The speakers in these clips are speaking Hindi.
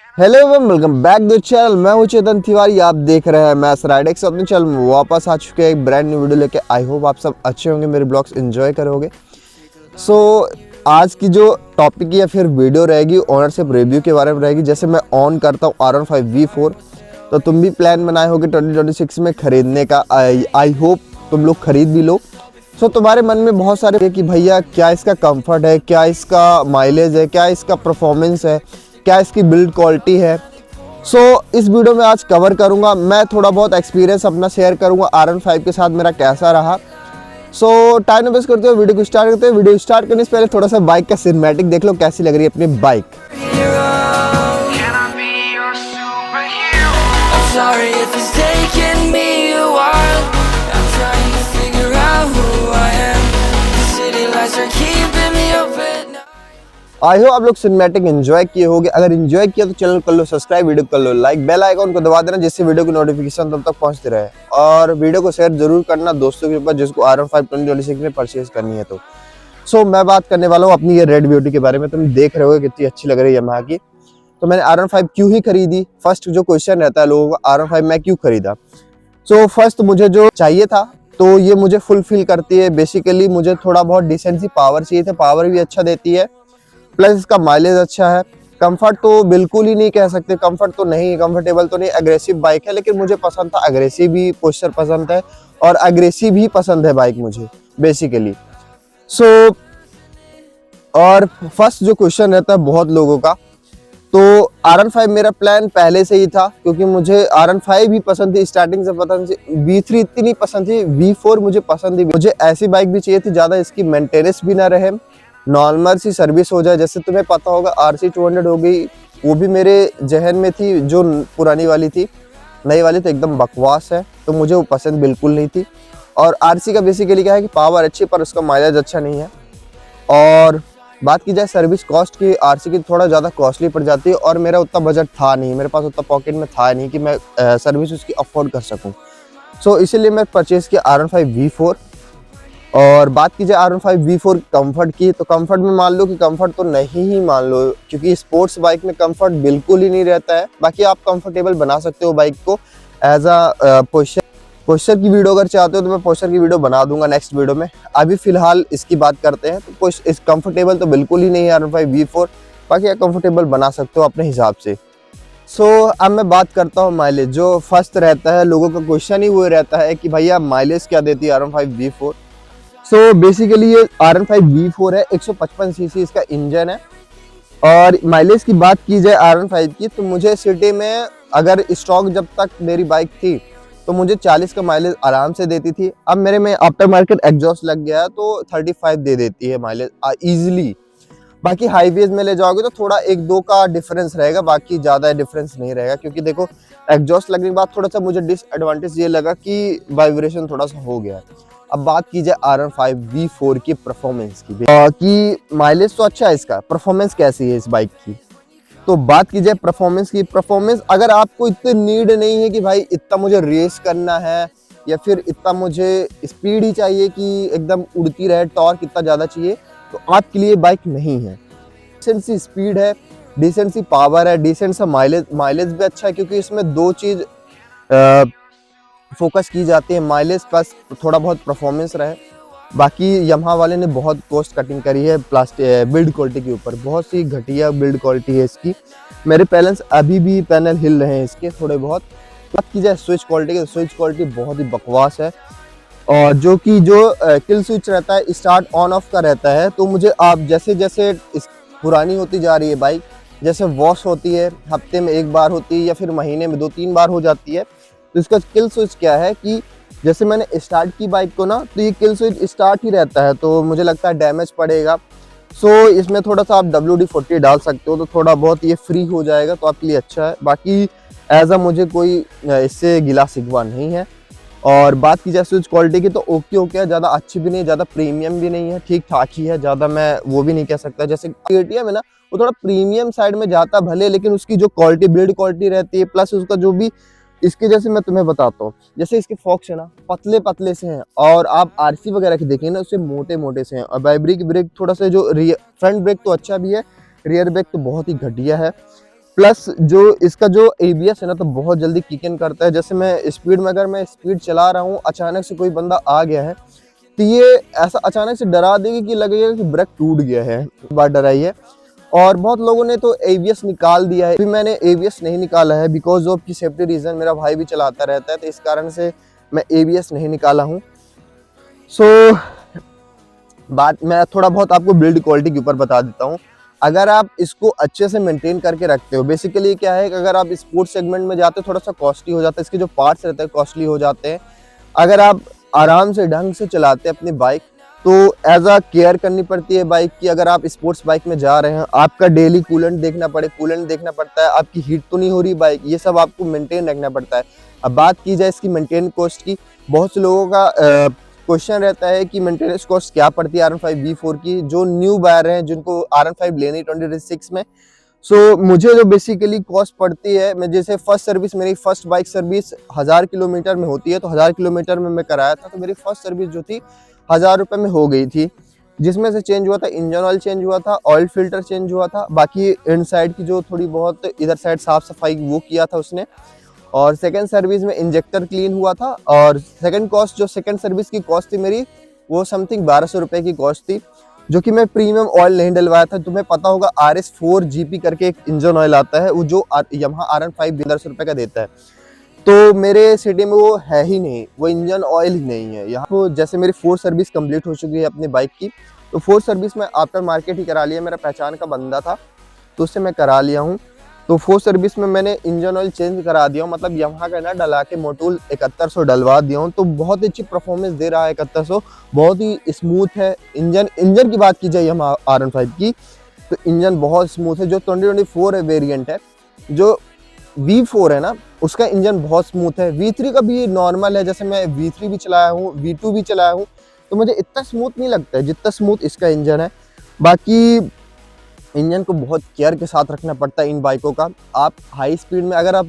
Hello everyone, welcome back to channel. मैं हूं चेतन तिवारी। आप देख रहे हैं मैथ्स राइडेक्स। अपने चैनल में वापस आ चुके हैं एक ब्रांड न्यू वीडियो लेके। आई होप आप सब अच्छे होंगे, मेरे ब्लॉग्स एंजॉय करोगे। सो आज की जो टॉपिक या फिर वीडियो रहेगी ओनरशिप रिव्यू के बारे में रहेगी। जैसे मैं ऑन करता हूँ R15 V4, तो तुम भी प्लान बनाए होगे 2026 में खरीदने का। आई होप तुम लोग खरीद भी लो। सो तुम्हारे मन में बहुत सारे कि भैया क्या इसका कंफर्ट है, क्या इसका माइलेज है, क्या इसका परफॉर्मेंस है, क्या इसकी बिल्ड क्वालिटी है। सो इस वीडियो में आज कवर करूंगा। मैं थोड़ा बहुत एक्सपीरियंस अपना शेयर करूंगा R15 के साथ मेरा कैसा रहा। सो टाइम वेस्ट करते हुए वीडियो को स्टार्ट करते हैं। वीडियो स्टार्ट करने से पहले थोड़ा सा बाइक का सिनेमैटिक देख लो, कैसी लग रही है अपनी bike. Sorry if it's taking me a while. I'm trying to figure out who I am. The city lights are keeping me up at night. आई हो आप लोग सिनेमैटिक एंजॉय किए होंगे। अगर एंजॉय किया तो चैनल कर लो सब्सक्राइब, वीडियो कर लो लाइक, बेल आइकन को दबा देना जिससे वीडियो की नोटिफिकेशन तुम तक पहुंचते रहे। और वीडियो को शेयर जरूर करना दोस्तों के पास जिसको R15 2026 में परचेज करनी है। तो सो मैं बात करने वाला हूँ अपनी ये रेड ब्यूटी के बारे में। तुम देख रहे हो कितनी अच्छी लग रही है यामाहा की। तो मैंने R15 क्यों ही खरीदी, फर्स्ट जो क्वेश्चन रहता है लोगों का, R15 मैं क्यों खरीदा। सो फर्स्ट मुझे जो चाहिए था तो ये मुझे फुलफिल करती है। बेसिकली मुझे थोड़ा बहुत डिसेंट सी पावर चाहिए था, पावर भी अच्छा देती है, प्लस इसका माइलेज अच्छा है। कंफर्ट तो बिल्कुल ही नहीं कह सकते, कंफर्ट तो नहीं, कंफर्टेबल तो नहीं, एग्रेसिव बाइक है। लेकिन मुझे पसंद था एग्रेसिव भी, पोस्चर पसंद है और एग्रेसिव ही पसंद है बाइक मुझे बेसिकली। सो और फर्स्ट जो क्वेश्चन रहता है बहुत लोगों का, तो R15 मेरा प्लान पहले से ही था क्योंकि मुझे R15 भी पसंद थी, स्टार्टिंग से पसंद थी। V3 इतनी नहीं पसंद थी, V4 मुझे पसंद थी। मुझे ऐसी बाइक भी चाहिए थी ज़्यादा इसकी मेंटेनेंस भी ना रहे, नॉर्मल सी सर्विस हो जाए। जैसे तुम्हें पता होगा RC 200 हो गई, वो भी मेरे जहन में थी जो पुरानी वाली थी। नई वाली तो एकदम बकवास है, तो मुझे वो पसंद बिल्कुल नहीं थी। और RC का बेसिकली क्या है कि पावर अच्छी पर उसका माइलेज अच्छा नहीं है। और बात की जाए सर्विस कॉस्ट की, RC की थोड़ा ज़्यादा कॉस्टली पड़ जाती है और मेरा उतना बजट था नहीं, मेरे पास उतना पॉकेट में था नहीं कि मैं सर्विस उसकी अफोर्ड कर सकूं। सो इसीलिए मैं परचेज़ किया R15 V4। और बात की जाए R15 V4 कंफर्ट की, तो कंफर्ट में मान लो कि कंफर्ट तो नहीं ही मान लो, क्योंकि स्पोर्ट्स बाइक में कंफर्ट बिल्कुल ही नहीं रहता है। बाकी आप कंफर्टेबल बना सकते हो बाइक को एज अ पोस्चर की वीडियो अगर चाहते हो तो मैं पोस्चर की वीडियो बना दूंगा नेक्स्ट वीडियो में। अभी फिलहाल इसकी बात करते हैं। तो इस कंफर्टेबल तो बिल्कुल ही नहीं है R15 V4, बाकी आप कंफर्टेबल बना सकते हो अपने हिसाब से। सो अब मैं बात करता हूँ माइलेज। जो फर्स्ट रहता है लोगों का क्वेश्चन ही वो रहता है कि भैया माइलेज क्या देती है R15 V4। सो बेसिकली ये R15 V4 है, 155 सीसी इसका इंजन है। और माइलेज की बात की जाए R15 की, तो मुझे सिटी में अगर स्टॉक जब तक मेरी बाइक थी तो मुझे 40 का माइलेज आराम से देती थी। अब मेरे में आफ्टर मार्केट एग्जॉस्ट लग गया है तो 35 दे देती है माइलेज ईजिली। बाकी हाईवेज में ले जाओगे तो थोड़ा 1-2 का डिफरेंस रहेगा, बाकी ज़्यादा डिफरेंस नहीं रहेगा। क्योंकि देखो एग्जॉस्ट लगने के बाद थोड़ा सा मुझे डिसएडवांटेज ये लगा कि वाइब्रेशन थोड़ा सा हो गया है। अब बात की जाए R15 V4 की परफॉर्मेंस की, कि माइलेज तो अच्छा है इसका, परफॉर्मेंस कैसी है इस बाइक की। तो बात की जाए परफॉर्मेंस की, परफॉर्मेंस अगर आपको इतनी नीड नहीं है कि भाई इतना मुझे रेस करना है या फिर इतना मुझे स्पीड ही चाहिए कि एकदम उड़ती रहे, टॉर्क इतना ज़्यादा चाहिए, तो आपके लिए बाइक नहीं है। डिसेंट सी स्पीड है, डिसेंट सी पावर है, डिसेंट सा माइलेज भी अच्छा है। क्योंकि इसमें 2 चीज़ फोकस की जाती है, माइलेज प्लस थोड़ा बहुत परफॉर्मेंस रहे। बाकी यमाहा वाले ने बहुत कॉस्ट कटिंग करी है प्लास्टिक बिल्ड क्वालिटी के ऊपर, बहुत सी घटिया बिल्ड क्वालिटी है इसकी। मेरे पैनल्स अभी भी पैनल हिल रहे हैं इसके थोड़े बहुत। बात की जाए स्विच क्वालिटी की, तो स्विच क्वालिटी बहुत ही बकवास है। और जो किल स्विच रहता है स्टार्ट ऑन ऑफ का रहता है, तो मुझे आप जैसे जैसे पुरानी होती जा रही है बाइक, जैसे वॉश होती है हफ्ते में 1 बार होती है या फिर महीने में 2-3 बार हो जाती है, तो इसका किल स्विच क्या है कि जैसे मैंने स्टार्ट की बाइक को ना, तो ये किल स्विच स्टार्ट ही रहता है, तो मुझे लगता है डैमेज पड़ेगा। सो इसमें थोड़ा सा आप WD-40 डाल सकते हो तो थोड़ा बहुत ये फ्री हो जाएगा, तो आपके लिए अच्छा है। बाकी एज अ मुझे कोई इससे गिला शिकवा नहीं है। और बात की जाए स्विच क्वालिटी की, तो ओके है, ज़्यादा अच्छी भी नहीं, ज़्यादा प्रीमियम भी नहीं है, ठीक ठाक ही है। ज़्यादा मैं वो भी नहीं कह सकता, जैसे KTM है ना, वो थोड़ा प्रीमियम साइड में जाता भले, लेकिन उसकी जो क्वालिटी बिल्ड क्वालिटी रहती है प्लस उसका जो भी इसके, जैसे मैं तुम्हें बताता हूँ, जैसे इसके फॉक्स है ना पतले पतले से हैं, और आप RC वगैरह की देखें ना उससे मोटे मोटे से हैं। और बैटरी की ब्रेक थोड़ा सा जो फ्रंट ब्रेक तो अच्छा भी है, रियर ब्रेक तो बहुत ही घटिया है। प्लस जो इसका जो ABS है ना तो बहुत जल्दी किक इन करता है। जैसे मैं स्पीड में, अगर मैं स्पीड चला रहा हूँ, अचानक से कोई बंदा आ गया है तो ये ऐसा अचानक से डरा देगी कि लगेगा कि ब्रेक टूट गया है, बात डराई है। और बहुत लोगों ने तो ABS निकाल दिया है, अभी मैंने ABS नहीं निकाला है बिकॉज ऑफ की सेफ्टी रीजन, मेरा भाई भी चलाता रहता है तो इस कारण से मैं ABS नहीं निकाला हूँ। सो बात मैं थोड़ा बहुत आपको बिल्ड क्वालिटी के ऊपर बता देता हूँ। अगर आप इसको अच्छे से मेंटेन करके रखते हो, बेसिकली क्या है कि अगर आप स्पोर्ट्स सेगमेंट में जाते हो थोड़ा सा कॉस्टली हो जाता है, इसके जो पार्ट्स रहते हैं कॉस्टली हो जाते हैं। अगर आप आराम से ढंग से चलाते हैं अपनी बाइक तो एज अ केयर करनी पड़ती है बाइक की। अगर आप स्पोर्ट्स बाइक में जा रहे हैं, आपका डेली कूलेंट देखना पड़ता है, आपकी हीट तो नहीं हो रही बाइक, ये सब आपको मेंटेन रखना पड़ता है। अब बात की जाए इसकी मेंटेन कॉस्ट की, बहुत से लोगों का क्वेश्चन रहता है कि मेंटेनेंस कॉस्ट क्या पड़ती है R15 V4 की, जो न्यू बायर हैं जिनको R15 लेनी 2026 में। सो मुझे जो बेसिकली कॉस्ट पड़ती है, मैं जैसे फर्स्ट सर्विस, मेरी फर्स्ट बाइक सर्विस 1000 किलोमीटर में होती है, तो 1000 किलोमीटर में मैं कराया था तो मेरी फर्स्ट सर्विस जो थी 1000 रुपये में हो गई थी, जिसमें से चेंज हुआ था इंजन ऑयल चेंज हुआ था, ऑयल फिल्टर चेंज हुआ था, बाकी इनसाइड की जो थोड़ी बहुत इधर साइड साफ सफाई वो किया था उसने। और सेकंड सर्विस में इंजेक्टर क्लीन हुआ था। और सेकंड कॉस्ट जो सेकंड सर्विस की कॉस्ट थी मेरी, वो समथिंग 1200 रुपये की कॉस्ट थी, जो कि मैं प्रीमियम ऑयल नहीं डलवाया था। तुम्हें पता होगा RS4 GP करके एक इंजन ऑयल आता है, वो जो Yamaha RM5 1200 रुपये का देता है, तो मेरे सिटी में वो है ही नहीं, वो इंजन ऑयल ही नहीं है यहाँ। तो जैसे मेरी 4 सर्विस कंप्लीट हो चुकी है अपनी बाइक की, तो 4 सर्विस में आफ्टर मार्केट ही करा लिया, मेरा पहचान का बंदा था तो उससे मैं करा लिया हूँ। तो 4 सर्विस में मैंने इंजन ऑयल चेंज करा दिया हूँ, मतलब Yamaha का ना डला के मोटूल 7100 डलवा दिया हूँ, तो बहुत ही अच्छी परफॉर्मेंस दे रहा है 7100, बहुत ही स्मूथ है इंजन की बात की जाए Yamaha RM5 की तो इंजन बहुत स्मूथ है। जो 2024 वेरिएंट है, जो V4 है ना, उसका इंजन बहुत स्मूथ है। V3 का भी नॉर्मल है, जैसे मैं V3 भी चलाया हूँ, V2 भी चलाया हूँ, तो मुझे इतना स्मूथ नहीं लगता है जितना स्मूथ इसका इंजन है। बाकी इंजन को बहुत केयर के साथ रखना पड़ता है इन बाइकों का। आप हाई स्पीड में अगर आप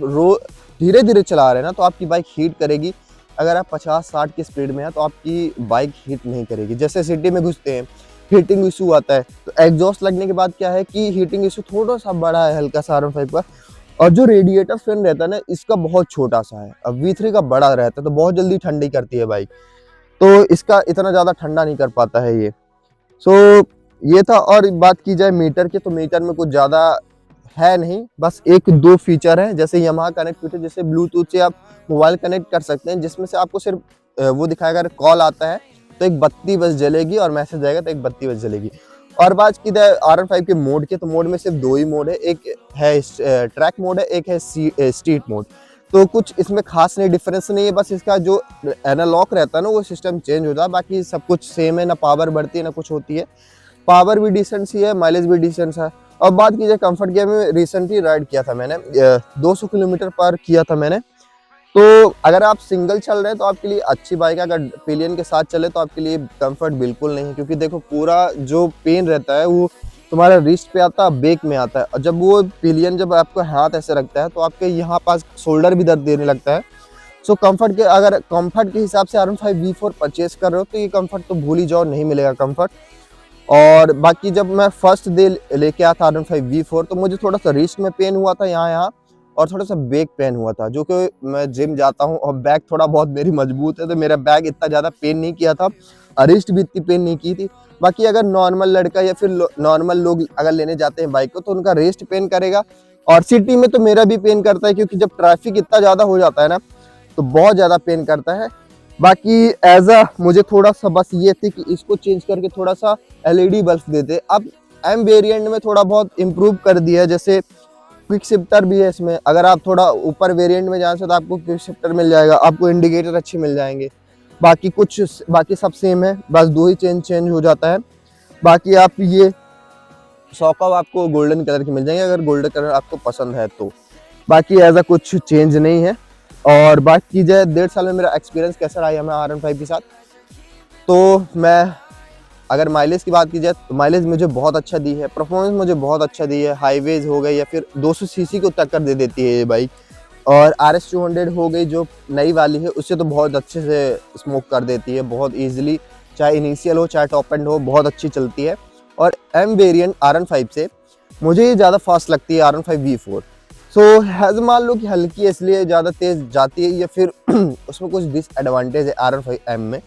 धीरे धीरे चला रहे हैं ना तो आपकी बाइक हीट करेगी, अगर आप 50-60 की स्पीड में है तो आपकी बाइक हीट नहीं करेगी। जैसे सिटी में घुसते हैं, हीटिंग इशू आता है, तो एग्जॉस्ट लगने के बाद क्या है कि हीटिंग इशू थोड़ा सा बड़ा है हल्का सा RM5 का। और जो रेडिएटर फैन रहता है ना, इसका बहुत छोटा सा है, अब V3 का बड़ा रहता है तो बहुत जल्दी ठंडी करती है बाइक, तो इसका इतना ज़्यादा ठंडा नहीं कर पाता है ये। सो ये था। और बात की जाए मीटर की, तो मीटर में कुछ ज़्यादा है नहीं, बस 1-2 फीचर है। जैसे Yamaha कनेक्ट फीचर, जैसे ब्लूटूथ से आप मोबाइल कनेक्ट कर सकते हैं, जिसमें से आपको सिर्फ वो दिखाएगा, अगर कॉल आता है तो एक बत्ती बस जलेगी और मैसेज आएगा तो एक बत्ती बस जलेगी। और बात की जाए RM5 के मोड के, तो मोड में सिर्फ 2 ही मोड है, एक है ट्रैक मोड है, एक है स्ट्रीट मोड। तो कुछ इसमें खास नहीं डिफरेंस नहीं है, बस इसका जो एनालॉग रहता है ना वो सिस्टम चेंज होता है, बाकी सब कुछ सेम है, ना पावर बढ़ती है ना कुछ होती है। पावर भी डिसेंट सी है, माइलेज भी डिसेंट है। और बात की जाए कंफर्ट की, में रिसेंटली राइड किया था मैंने, 200 किलोमीटर पर किया था मैंने। तो अगर आप सिंगल चल रहे हैं तो आपके लिए अच्छी बाइक है, अगर पिलियन के साथ चले तो आपके लिए कंफर्ट बिल्कुल नहीं है, क्योंकि देखो पूरा जो पेन रहता है वो तुम्हारा रिस्ट पे आता है, बैक में आता है, और जब वो पिलियन जब आपको हाथ ऐसे रखता है तो आपके यहाँ पास शोल्डर भी दर्द देने लगता है। सो कंफर्ट के, अगर कंफर्ट के हिसाब से RM5 V4 परचेज कर रहे हो तो ये कंफर्ट तो भूल ही जाओ, नहीं मिलेगा कंफर्ट। और बाकी जब मैं फर्स्ट डे लेके आया था RM5 V4 तो मुझे थोड़ा सा रिस्ट में पेन हुआ था यहाँ और थोड़ा सा बैक पेन हुआ था, जो कि मैं जिम जाता हूँ और बैक थोड़ा बहुत मेरी मजबूत है तो मेरा बैक इतना ज़्यादा पेन नहीं किया था, रिस्ट भी इतनी पेन नहीं की थी। बाकी अगर नॉर्मल लड़का या फिर नॉर्मल लोग अगर लेने जाते हैं बाइक को तो उनका रिस्ट पेन करेगा, और सिटी में तो मेरा भी पेन करता है, क्योंकि जब ट्रैफिक इतना ज़्यादा हो जाता है ना तो बहुत ज़्यादा पेन करता है। बाकी एज अ मुझे थोड़ा सा बस ये थी कि इसको चेंज करके थोड़ा सा LED बल्ब देते। अब M वेरिएंट में थोड़ा बहुत इम्प्रूव कर दिया है, जैसे क्विक शिफ्टर भी है इसमें, अगर आप थोड़ा ऊपर वेरिएंट में जाए तो आपको क्विक शिफ्टर मिल जाएगा, आपको इंडिकेटर अच्छे मिल जाएंगे। बाकी सब सेम है, बस 2 ही चेंज हो जाता है। बाकी आप ये सॉकअप आपको गोल्डन कलर की मिल जाएंगे, अगर गोल्डन कलर आपको पसंद है तो। बाकी ऐसा कुछ चेंज नहीं है। और बात की जाए 1.5 साल में मेरा एक्सपीरियंस कैसा रहा है हमें RM5 के साथ, तो मैं अगर माइलेज की बात की जाए तो माइलेज मुझे बहुत अच्छा दी है, परफॉर्मेंस मुझे बहुत अच्छा दी है। हाईवेज हो गई या फिर 200 सीसी को टक्कर दे देती है ये बाइक, और RS200 हो गई जो नई वाली है उससे तो बहुत अच्छे से स्मोक कर देती है, बहुत ईजिली, चाहे इनिशियल हो चाहे टॉप एंड हो, बहुत अच्छी चलती है। और M वेरिएंट RM5 से मुझे ये ज़्यादा फास्ट लगती है RM5 V4, सो हैज़ मान लो कि हल्की है इसलिए ज़्यादा तेज़ जाती है, या फिर उसमें कुछ डिसएडवांटेज है R15M में।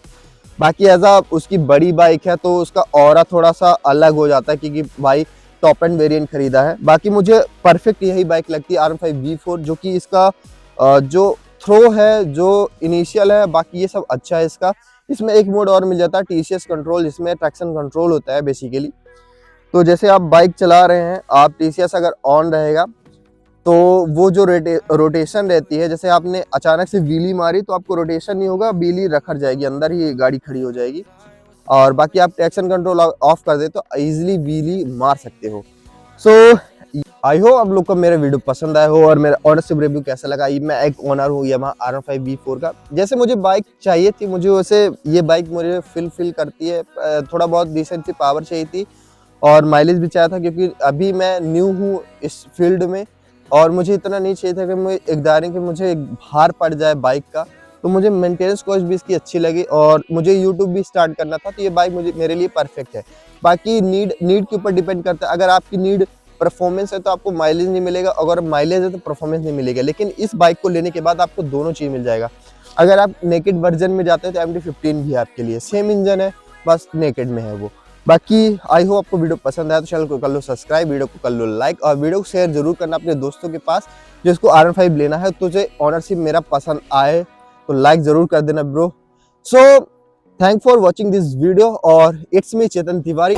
बाकी उसकी बड़ी बाइक है तो उसका ऑरा थोड़ा सा अलग हो जाता है, क्योंकि भाई टॉप एंड वेरिएंट खरीदा है। बाकी मुझे परफेक्ट यही बाइक लगती है R15 V4, जो कि इसका जो थ्रो है, जो इनिशियल है, बाकी ये सब अच्छा है इसका। इसमें एक मोड और मिल जाता है TCS कंट्रोल, जिसमें ट्रैक्शन कंट्रोल होता है बेसिकली। तो जैसे आप बाइक चला रहे हैं, आप TCS अगर ऑन रहेगा तो वो जो रोटेशन रहती है, जैसे आपने अचानक से व्हीली मारी तो आपको रोटेशन नहीं होगा, व्हीली रखड़ जाएगी, अंदर ही गाड़ी खड़ी हो जाएगी। और बाकी आप ट्रैक्शन कंट्रोल ऑफ कर दे तो इजीली व्हीली मार सकते हो। सो आई होप आप लोग को मेरा वीडियो पसंद आया हो, और मेरा ऑनेस्ट रिव्यू कैसा लगा। मैं एक ओनर हूँ यामाहा R15 V4 का। जैसे मुझे बाइक चाहिए थी, मुझे वैसे ये बाइक मुझे फिल करती है। थोड़ा बहुत डिसेंट सी पावर चाहिए थी और माइलेज भी चाहिए था, क्योंकि अभी मैं न्यू हूँ इस फील्ड में, और मुझे इतना नहीं चाहिए था कि मुझे एक भार पड़ जाए बाइक का। तो मुझे मेंटेनेंस कॉस्ट भी इसकी अच्छी लगी, और मुझे यूट्यूब भी स्टार्ट करना था, तो ये बाइक मेरे लिए परफेक्ट है। बाकी नीड के ऊपर डिपेंड करता है। अगर आपकी नीड परफॉर्मेंस है तो आपको माइलेज नहीं मिलेगा, अगर माइलेज है तो परफॉर्मेंस नहीं मिलेगा। लेकिन इस बाइक को लेने के बाद आपको दोनों चीज़ मिल जाएगा। अगर आप नेकेड वर्जन में जाते हैं तो MT-15 भी है आपके लिए, सेम इंजन है, बस नेकेड में है वो। बाकी आई होप आपको वीडियो पसंद आया तो चैनल को कर लो सब्सक्राइब, वीडियो को कर लो लाइक, और वीडियो को शेयर जरूर करना अपने दोस्तों के पास जिसको R15 लेना है। तुझे ऑनरशिप मेरा पसंद आए तो लाइक जरूर कर देना bro. So thank for watching this video, और इट्स मी चेतन तिवारी।